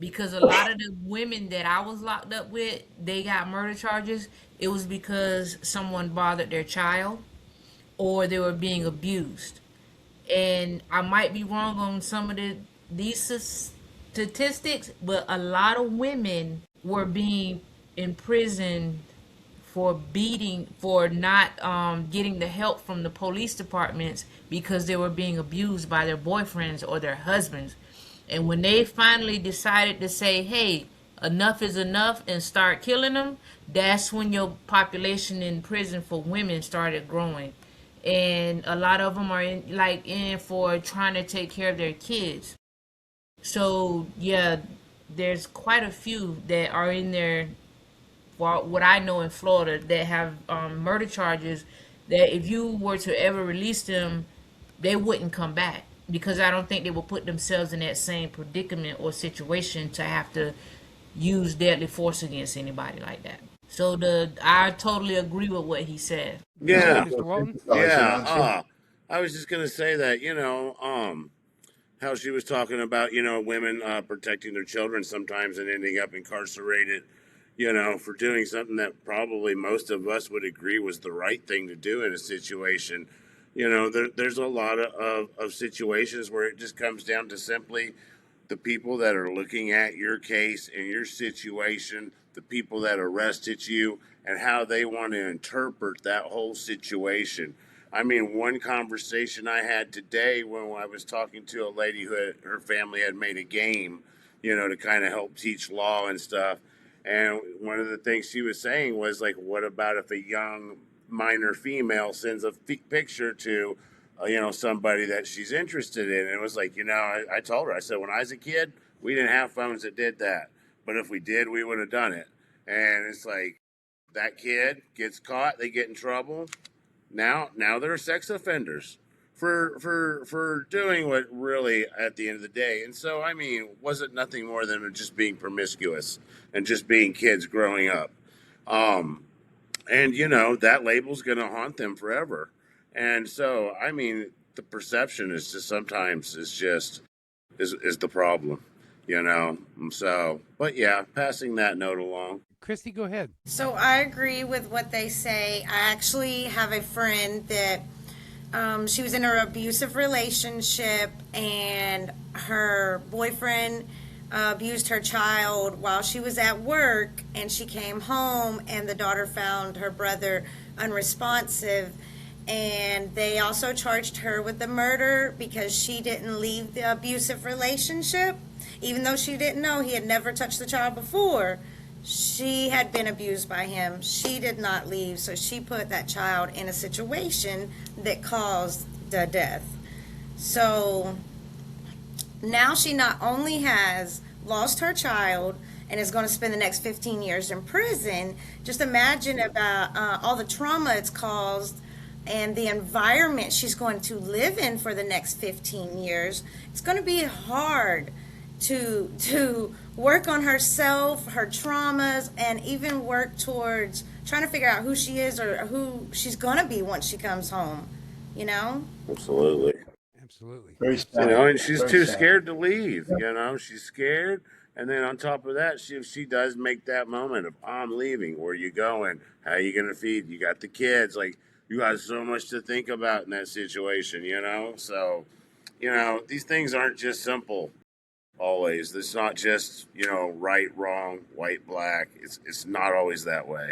because a lot of the women that I was locked up with, they got murder charges. It was because someone bothered their child or they were being abused. And I might be wrong on some of these statistics, but a lot of women were being imprisoned for beating, for not getting the help from the police departments because they were being abused by their boyfriends or their husbands. And when they finally decided to say, hey, enough is enough, and start killing them, that's when your population in prison for women started growing. And a lot of them are in for trying to take care of their kids. So yeah, there's quite a few that are in there, for what I know, in Florida, that have murder charges, that if you were to ever release them, they wouldn't come back, because I don't think they will put themselves in that same predicament or situation to have to use deadly force against anybody like that. So I totally agree with what he said. Go ahead, Yeah, Mr. Walton. yeah. I was just gonna say that, how she was talking about, women protecting their children sometimes and ending up incarcerated, for doing something that probably most of us would agree was the right thing to do in a situation. There's a lot of situations where it just comes down to simply the people that are looking at your case and your situation, the people that arrested you, and how they want to interpret that whole situation. I mean, one conversation I had today when I was talking to a lady who her family had made a game, to kind of help teach law and stuff. And one of the things she was saying was like, what about if a young minor female sends a picture to somebody that she's interested in? And it was like, I told her, I said, when I was a kid, we didn't have phones that did that. But if we did, we would have done it. And it's like, that kid gets caught, they get in trouble. Now they're sex offenders for doing what really at the end of the day. And so, I mean, was it nothing more than just being promiscuous and just being kids growing up? Um, and that label's going to haunt them forever. And so, I mean, the perception is just sometimes is the problem, so, but yeah, passing that note along. Christy, go ahead. So I agree with what they say. I actually have a friend that she was in an abusive relationship, and her boyfriend abused her child while she was at work, and she came home and the daughter found her brother unresponsive, and they also charged her with the murder because she didn't leave the abusive relationship, even though she didn't know he had never touched the child before. She had been abused by him. She did not leave, so she put that child in a situation that caused the death. So now she not only has lost her child and is going to spend the next 15 years in prison, just imagine about all the trauma it's caused and the environment she's going to live in for the next 15 years. It's going to be hard to work on herself, her traumas, and even work towards trying to figure out who she is or who she's gonna be once she comes home. You know? Absolutely. Absolutely. Very sad. And she's Very too sad. scared to leave. She's scared. And then on top of that, if she does make that moment of, I'm leaving, where are you going? How are you going to feed? You got the kids. Like, you got so much to think about in that situation. So, these things aren't just simple always. It's not just, right, wrong, white, black. It's not always that way.